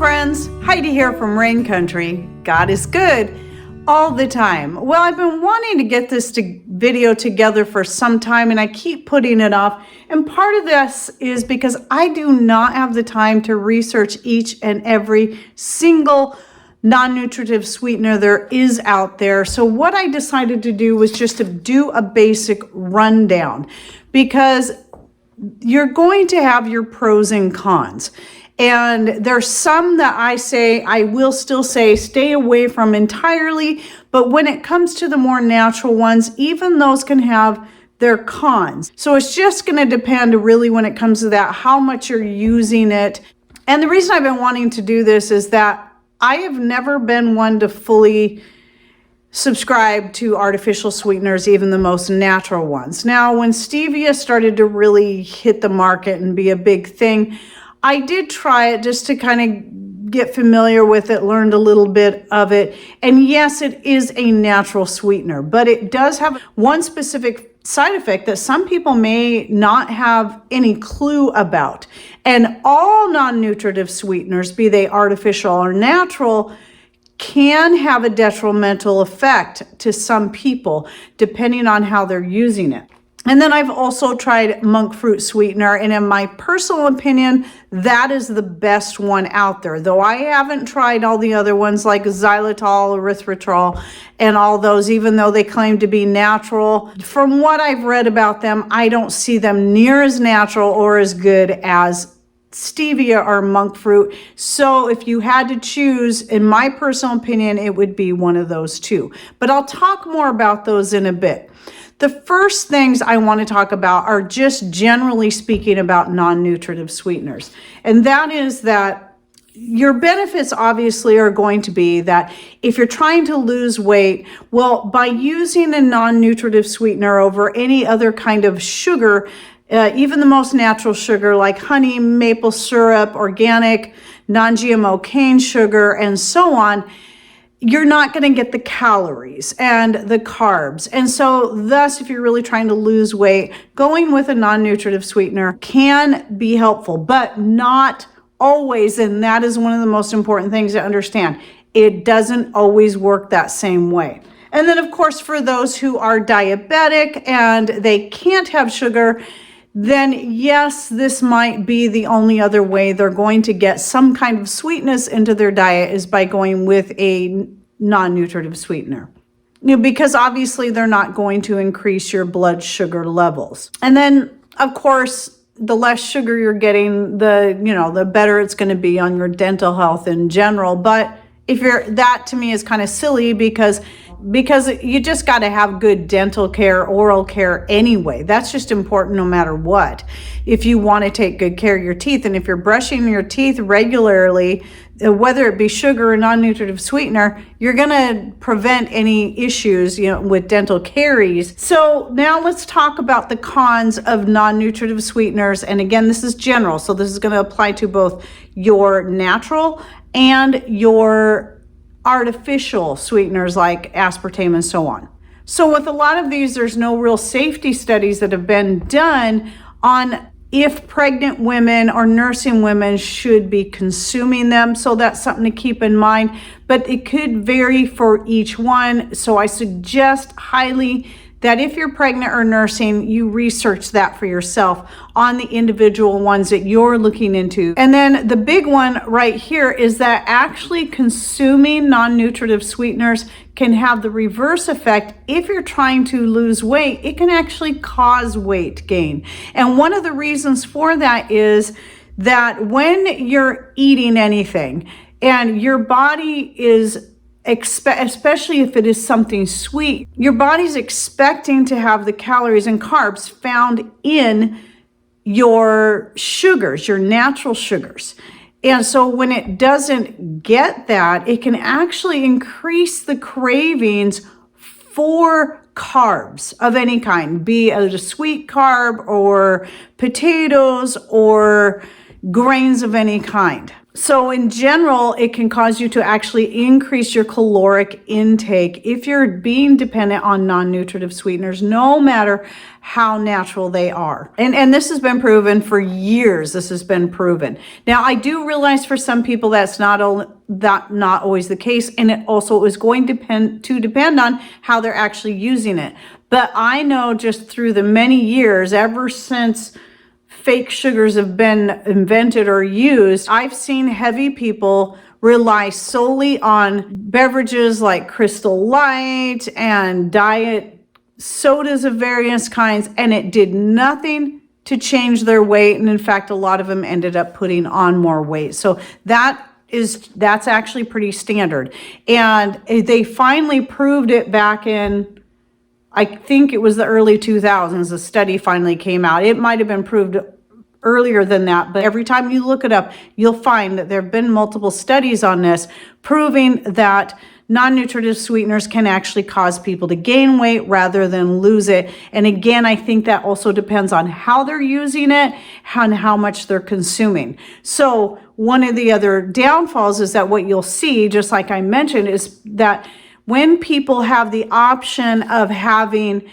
friends, Heidi here from Rain Country. God is good all the time. Well, I've been wanting to get this video together for some time and I keep putting it off. And part of this is because I do not have the time to research each and every single non-nutritive sweetener there is out there. So what I decided to do was just to do a basic rundown, because you're going to have your pros and cons. And there's some that I will still say stay away from entirely. But when it comes to the more natural ones, even those can have their cons. So it's just going to depend really when it comes to that, how much you're using it. And the reason I've been wanting to do this is that I have never been one to fully subscribe to artificial sweeteners, even the most natural ones. Now, when stevia started to really hit the market and be a big thing, I did try it just to kind of get familiar with it, learned a little bit of it. And yes, it is a natural sweetener, but it does have one specific side effect that some people may not have any clue about. And all non-nutritive sweeteners, be they artificial or natural, can have a detrimental effect to some people depending on how they're using it. And then I've also tried monk fruit sweetener, and in my personal opinion, that is the best one out there. Though I haven't tried all the other ones like xylitol, erythritol, and all those, even though they claim to be natural. From what I've read about them, I don't see them near as natural or as good as stevia or monk fruit. So if you had to choose, in my personal opinion, it would be one of those two. But I'll talk more about those in a bit. The first things I want to talk about are just generally speaking about non-nutritive sweeteners. And that is that your benefits obviously are going to be that if you're trying to lose weight, well, by using a non-nutritive sweetener over any other kind of sugar, even the most natural sugar like honey, maple syrup, organic, non-GMO cane sugar, and so on, you're not going to get the calories and the carbs. And so thus, if you're really trying to lose weight, going with a non-nutritive sweetener can be helpful, but not always. And that is one of the most important things to understand. It doesn't always work that same way. And then of course, for those who are diabetic and they can't have sugar, then yes, this might be the only other way they're going to get some kind of sweetness into their diet, is by going with a non-nutritive sweetener. Because obviously they're not going to increase your blood sugar levels. And then of course, the less sugar you're getting, the better it's going to be on your dental health in general. But that to me is kind of silly, because you just got to have good dental care, oral care anyway. That's just important no matter what. If you want to take good care of your teeth, and if you're brushing your teeth regularly, whether it be sugar or non-nutritive sweetener, you're going to prevent any issues, with dental caries. So now let's talk about the cons of non-nutritive sweeteners. And again, this is general. So this is going to apply to both your natural and your artificial sweeteners like aspartame and so on. So with a lot of these, there's no real safety studies that have been done on if pregnant women or nursing women should be consuming them. So that's something to keep in mind, but it could vary for each one. So I suggest highly that if you're pregnant or nursing, you research that for yourself on the individual ones that you're looking into. And then the big one right here is that actually consuming non-nutritive sweeteners can have the reverse effect. If you're trying to lose weight, it can actually cause weight gain. And one of the reasons for that is that when you're eating anything and your body is especially if it is something sweet, your body's expecting to have the calories and carbs found in your sugars, your natural sugars. And so when it doesn't get that, it can actually increase the cravings for carbs of any kind, be it a sweet carb or potatoes or grains of any kind. So in general, it can cause you to actually increase your caloric intake if you're being dependent on non-nutritive sweeteners, no matter how natural they are. And this has been proven for years. This has been proven. Now, I do realize for some people that's not always the case, and it also is going to depend on how they're actually using it. But I know just through the many years, ever since fake sugars have been invented or used, I've seen heavy people rely solely on beverages like Crystal Light and diet sodas of various kinds, and it did nothing to change their weight. And in fact, a lot of them ended up putting on more weight. So that's actually pretty standard. And they finally proved it back in, I think it was the early 2000s, a study finally came out. It might have been proved earlier than that, but every time you look it up, you'll find that there have been multiple studies on this proving that non-nutritive sweeteners can actually cause people to gain weight rather than lose it. And again, I think that also depends on how they're using it and how much they're consuming. So one of the other downfalls is that what you'll see, just like I mentioned, is that when people have the option of having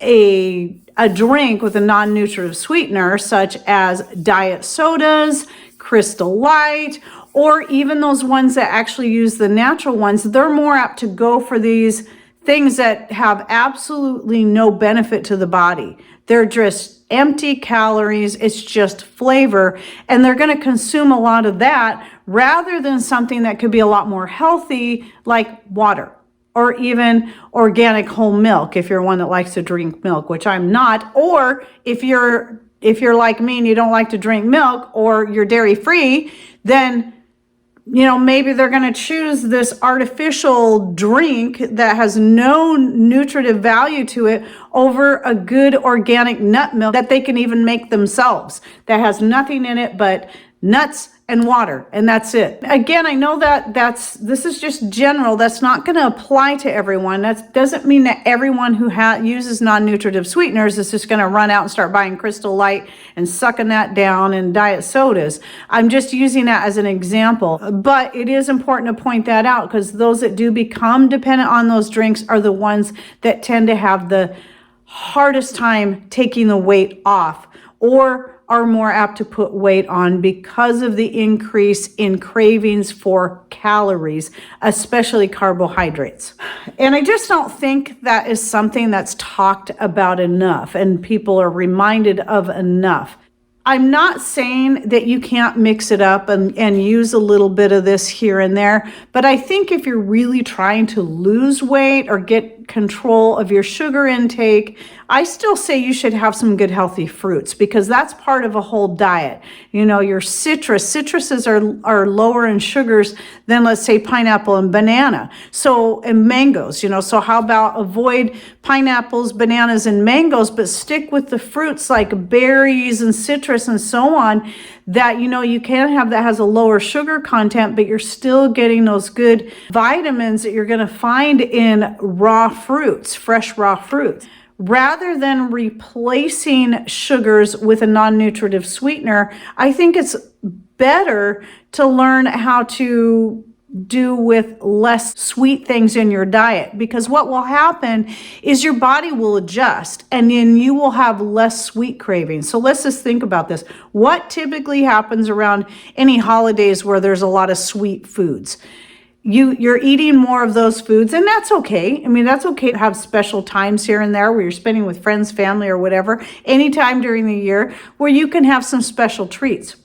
a drink with a non-nutritive sweetener, such as diet sodas, Crystal Light, or even those ones that actually use the natural ones, they're more apt to go for these things that have absolutely no benefit to the body. They're just empty calories, it's just flavor, and they're going to consume a lot of that rather than something that could be a lot more healthy, like water. Or even organic whole milk if you're one that likes to drink milk, which I'm not. Or if you're like me and you don't like to drink milk, or you're dairy free, then maybe they're going to choose this artificial drink that has no nutritive value to it over a good organic nut milk that they can even make themselves, that has nothing in it but nuts and water, and that's it. Again, I know that this is just general. That's not going to apply to everyone. That doesn't mean that everyone who uses non-nutritive sweeteners is just going to run out and start buying Crystal Light and sucking that down and diet sodas. I'm just using that as an example, but it is important to point that out because those that do become dependent on those drinks are the ones that tend to have the hardest time taking the weight off, or are more apt to put weight on because of the increase in cravings for calories, especially carbohydrates. And I just don't think that is something that's talked about enough and people are reminded of enough. I'm not saying that you can't mix it up and use a little bit of this here and there, but I think if you're really trying to lose weight or get control of your sugar intake, I still say you should have some good healthy fruits because that's part of a whole diet. Your citruses are lower in sugars than, let's say, pineapple and banana. And mangoes, so how about avoid pineapples, bananas, and mangoes, but stick with the fruits like berries and citrus and so on that, you can have that has a lower sugar content, but you're still getting those good vitamins that you're going to find in fresh raw fruits. Rather than replacing sugars with a non-nutritive sweetener, I think it's better to learn how to do with less sweet things in your diet, because what will happen is your body will adjust and then you will have less sweet cravings. So let's just think about this. What typically happens around any holidays where there's a lot of sweet foods? You're eating more of those foods, and that's okay. I mean, that's okay to have special times here and there where you're spending with friends, family, or whatever, anytime during the year where you can have some special treats.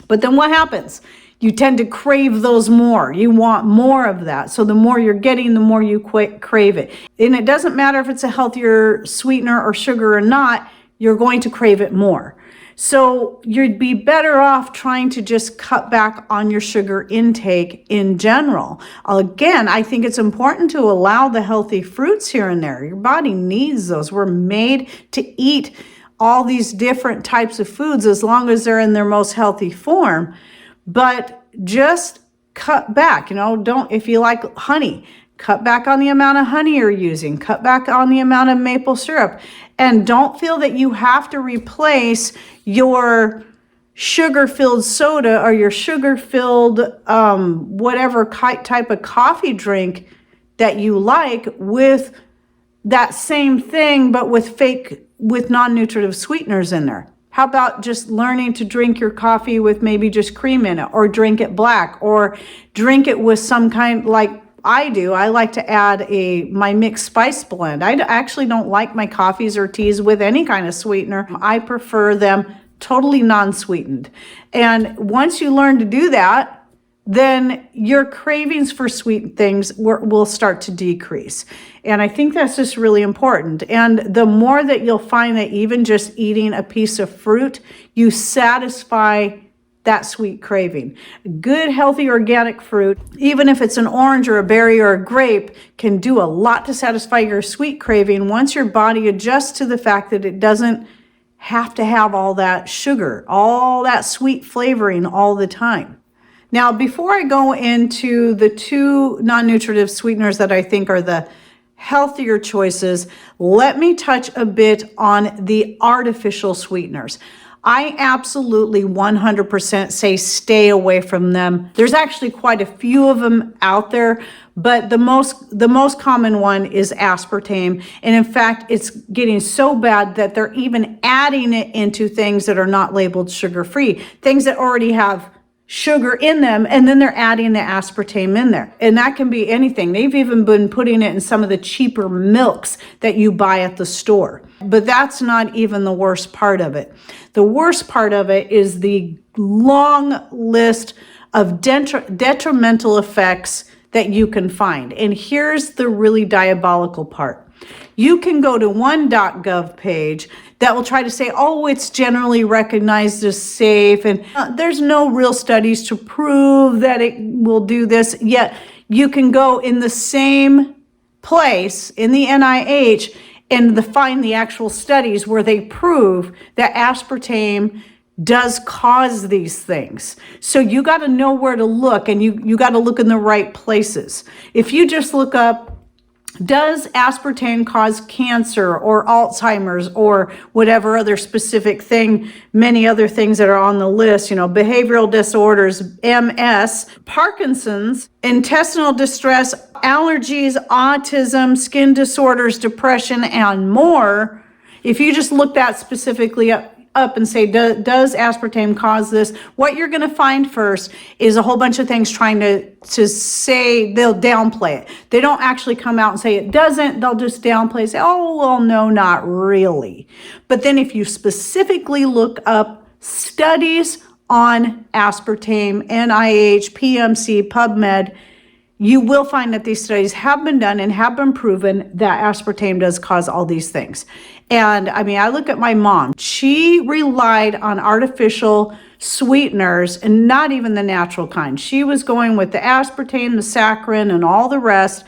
But then what happens? You tend to crave those more. You want more of that. So the more you're getting, the more you crave it. And it doesn't matter if it's a healthier sweetener or sugar or not, you're going to crave it more. So you'd be better off trying to just cut back on your sugar intake in general. Again, I think it's important to allow the healthy fruits here and there. Your body needs those. We're made to eat all these different types of foods as long as they're in their most healthy form. But just cut back, if you like honey, cut back on the amount of honey you're using, cut back on the amount of maple syrup, and don't feel that you have to replace your sugar-filled soda or your sugar-filled whatever type of coffee drink that you like with that same thing, but with non-nutritive sweeteners in there. How about just learning to drink your coffee with maybe just cream in it, or drink it black, or drink it with some kind, like I do. I like to add my mixed spice blend. I actually don't like my coffees or teas with any kind of sweetener. I prefer them totally non-sweetened. And once you learn to do that, then your cravings for sweet things will start to decrease. And I think that's just really important. And the more that you'll find that even just eating a piece of fruit, you satisfy that sweet craving. Good, healthy, organic fruit, even if it's an orange or a berry or a grape, can do a lot to satisfy your sweet craving once your body adjusts to the fact that it doesn't have to have all that sugar, all that sweet flavoring all the time. Now, before I go into the two non-nutritive sweeteners that I think are the healthier choices, let me touch a bit on the artificial sweeteners. I absolutely 100% say stay away from them. There's actually quite a few of them out there, but the most common one is aspartame. And in fact, it's getting so bad that they're even adding it into things that are not labeled sugar-free, things that already have sugar in them, and then they're adding the aspartame in there. And that can be anything. They've even been putting it in some of the cheaper milks that you buy at the store. But that's not even the worst part of it. The worst part of it is the long list of detrimental effects that you can find. And here's the really diabolical part. You can go to one .gov page that will try to say, oh, it's generally recognized as safe, and there's no real studies to prove that it will do this. Yet you can go in the same place in the NIH and find the actual studies where they prove that aspartame does cause these things. So you got to know where to look, and you got to look in the right places. If you just look up, does aspartame cause cancer or Alzheimer's or whatever other specific thing, many other things that are on the list, behavioral disorders, MS, Parkinson's, intestinal distress, allergies, autism, skin disorders, depression, and more. If you just look that specifically up and say, does aspartame cause this? What you're going to find first is a whole bunch of things trying to say, they'll downplay it. They don't actually come out and say it doesn't. They'll just downplay, say, oh, well, no, not really. But then if you specifically look up studies on aspartame, NIH, PMC, PubMed, you will find that these studies have been done and have been proven that aspartame does cause all these things. And I look at my mom. She relied on artificial sweeteners and not even the natural kind. She was going with the aspartame, the saccharin, and all the rest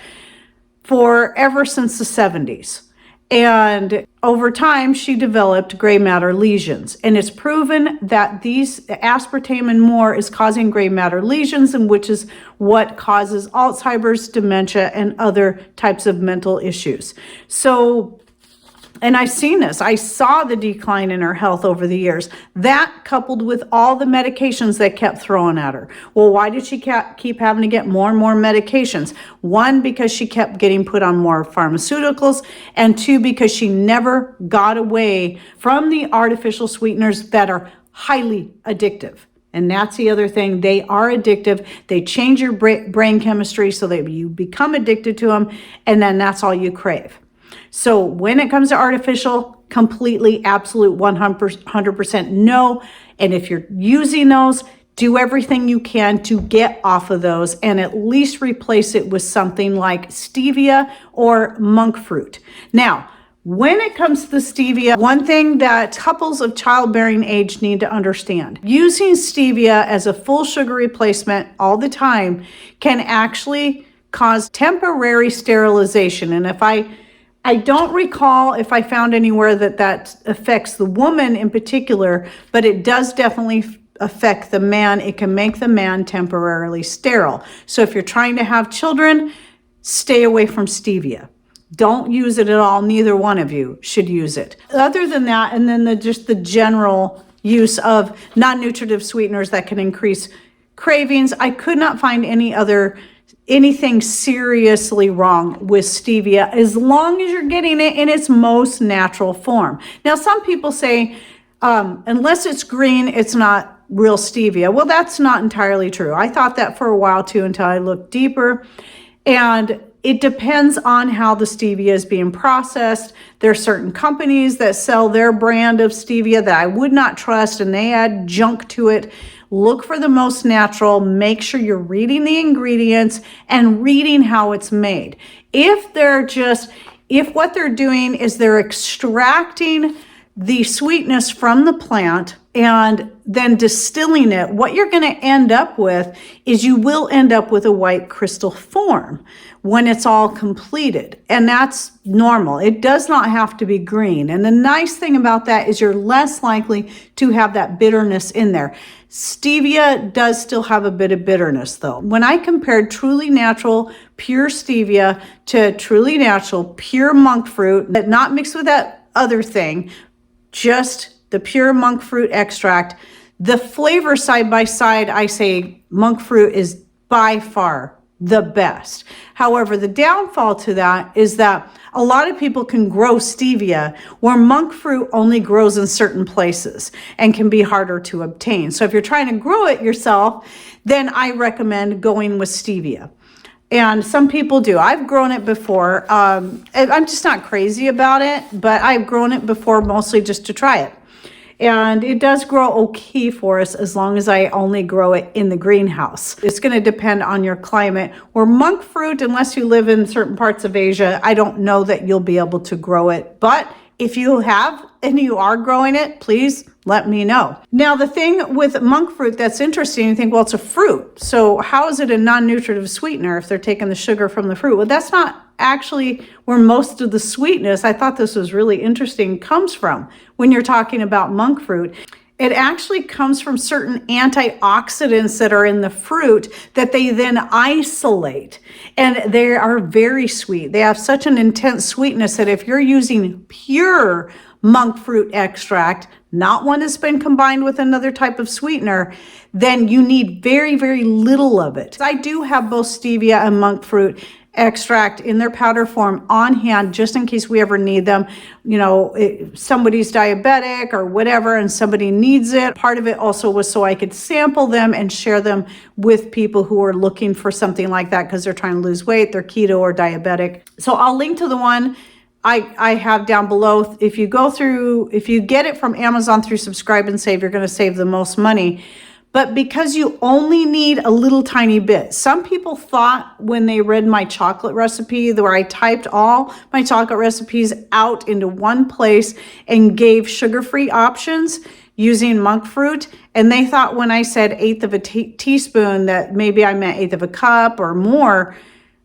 ever since the 70s. And over time, she developed gray matter lesions. And it's proven that these aspartame and more is causing gray matter lesions, and which is what causes Alzheimer's, dementia, and other types of mental issues. So, and I've seen this. I saw the decline in her health over the years. That coupled with all the medications they kept throwing at her. Well, why did she keep having to get more and more medications? One, because she kept getting put on more pharmaceuticals, and two, because she never got away from the artificial sweeteners that are highly addictive. And that's the other thing. They are addictive. They change your brain chemistry so that you become addicted to them, and then that's all you crave. So when it comes to artificial, completely, absolute, 100% no. And if you're using those, do everything you can to get off of those and at least replace it with something like stevia or monk fruit. Now, when it comes to the stevia, one thing that couples of childbearing age need to understand, using stevia as a full sugar replacement all the time can actually cause temporary sterilization. And I don't recall if I found anywhere that affects the woman in particular, but it does definitely affect the man. It can make the man temporarily sterile. So if you're trying to have children, stay away from stevia. Don't use it at all. Neither one of you should use it. Other than that, and then just the general use of non-nutritive sweeteners that can increase cravings. I could not find anything seriously wrong with stevia as long as you're getting it in its most natural form. Now, some people say, unless it's green, it's not real stevia. Well, that's not entirely true. I thought that for a while too, until I looked deeper. And it depends on how the stevia is being processed. There are certain companies that sell their brand of stevia that I would not trust, and they add junk to it. Look for the most natural. Make sure you're reading the ingredients and reading how it's made. If what they're doing is they're extracting the sweetness from the plant and then distilling it, what you're going to end up with is you will end up with a white crystal form when it's all completed. And that's normal. It does not have to be green. And the nice thing about that is you're less likely to have that bitterness in there. Stevia does still have a bit of bitterness though. When I compared truly natural pure stevia to truly natural pure monk fruit, but not mixed with that other thing, just the pure monk fruit extract, the flavor side by side, I say monk fruit is by far the best. However, the downfall to that is that a lot of people can grow stevia where monk fruit only grows in certain places and can be harder to obtain. So if you're trying to grow it yourself, then I recommend going with stevia. And some people do. I've grown it before. I'm just not crazy about it, but I've grown it before mostly just to try it. And it does grow okay for us as long as I only grow it in the greenhouse. It's going to depend on your climate. Where monk fruit, unless you live in certain parts of Asia, I don't know that you'll be able to grow it. But if you have and you are growing it, please let me know. Now, the thing with monk fruit that's interesting, you think, well, it's a fruit. So how is it a non-nutritive sweetener if they're taking the sugar from the fruit? Well, that's not actually where most of the sweetness, I thought this was really interesting, comes from when you're talking about monk fruit. It actually comes from certain antioxidants that are in the fruit that they then isolate. And they are very sweet. They have such an intense sweetness that if you're using pure monk fruit extract, not one that's been combined with another type of sweetener, then you need very, very little of it. I do have both stevia and monk fruit extract in their powder form on hand just in case we ever need them. You know, if somebody's diabetic or whatever and somebody needs it. Part of it also was so I could sample them and share them with people who are looking for something like that because they're trying to lose weight, they're keto or diabetic. So I'll link to the one I have down below. If you get it from Amazon through Subscribe and Save, you're going to save the most money. But because you only need a little tiny bit. Some people thought when they read my chocolate recipe, where I typed all my chocolate recipes out into one place and gave sugar-free options using monk fruit, and they thought when I said 1/8 of a teaspoon that maybe I meant 1/8 of a cup or more.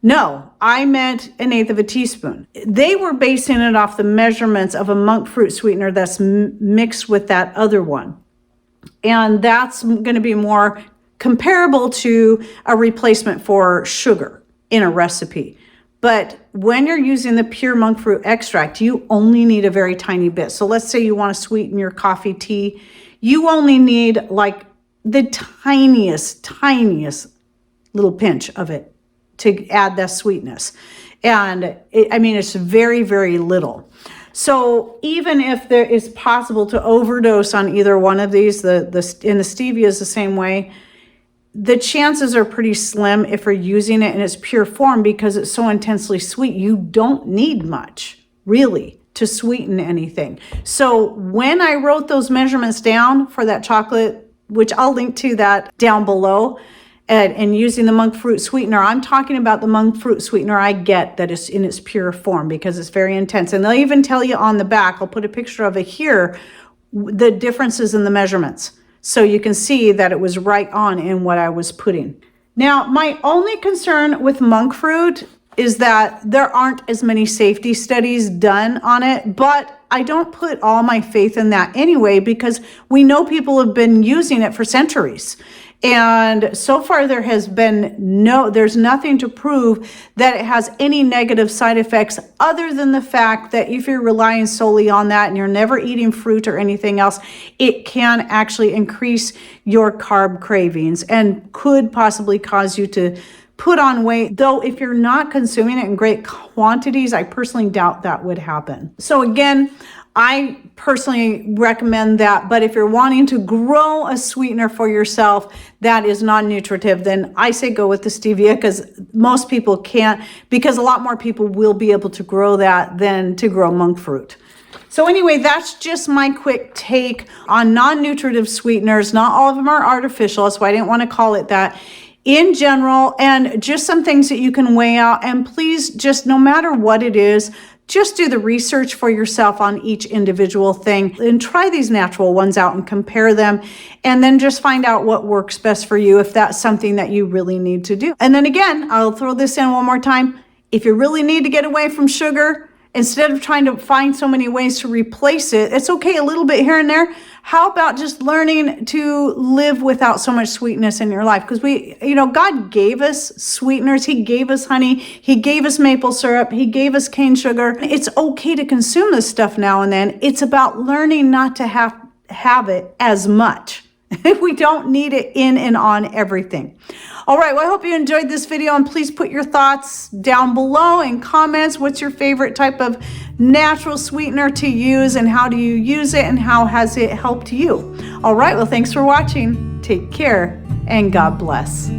No, I meant 1/8 of a teaspoon. They were basing it off the measurements of a monk fruit sweetener that's mixed with that other one. And that's going to be more comparable to a replacement for sugar in a recipe. But when you're using the pure monk fruit extract, you only need a very tiny bit. So let's say you want to sweeten your coffee tea. You only need like the tiniest little pinch of it to add that sweetness. And it's very, very little. So even if there is possible to overdose on either one of these, and the stevia is the same way, the chances are pretty slim if you're using it in its pure form because it's so intensely sweet. You don't need much, really, to sweeten anything. So when I wrote those measurements down for that chocolate, which I'll link to that down below, and using the monk fruit sweetener, I'm talking about the monk fruit sweetener I get that is in its pure form because it's very intense. And they'll even tell you on the back, I'll put a picture of it here, the differences in the measurements. So you can see that it was right on in what I was putting. Now, my only concern with monk fruit is that there aren't as many safety studies done on it, but I don't put all my faith in that anyway because we know people have been using it for centuries. And so far there's nothing to prove that it has any negative side effects other than the fact that if you're relying solely on that and you're never eating fruit or anything else, it can actually increase your carb cravings and could possibly cause you to put on weight. Though if you're not consuming it in great quantities, I personally doubt that would happen. So again, I personally recommend that, but if you're wanting to grow a sweetener for yourself that is non-nutritive, then I say go with the stevia, because most people can't, because a lot more people will be able to grow that than to grow monk fruit. So anyway, that's just my quick take on non-nutritive sweeteners. Not all of them are artificial, that's why I didn't want to call it that. In general, and just some things that you can weigh out, and please just, no matter what it is, just do the research for yourself on each individual thing and try these natural ones out and compare them, and then just find out what works best for you if that's something that you really need to do. And then again, I'll throw this in one more time. If you really need to get away from sugar, instead of trying to find so many ways to replace it, it's okay a little bit here and there. How about just learning to live without so much sweetness in your life? Because God gave us sweeteners. He gave us honey. He gave us maple syrup. He gave us cane sugar. It's okay to consume this stuff now and then. It's about learning not to have it as much. We don't need it in and on everything. All right, well, I hope you enjoyed this video, and please put your thoughts down below in comments. What's your favorite type of natural sweetener to use, and how do you use it, and how has it helped you? All right, well, thanks for watching. Take care, and God bless.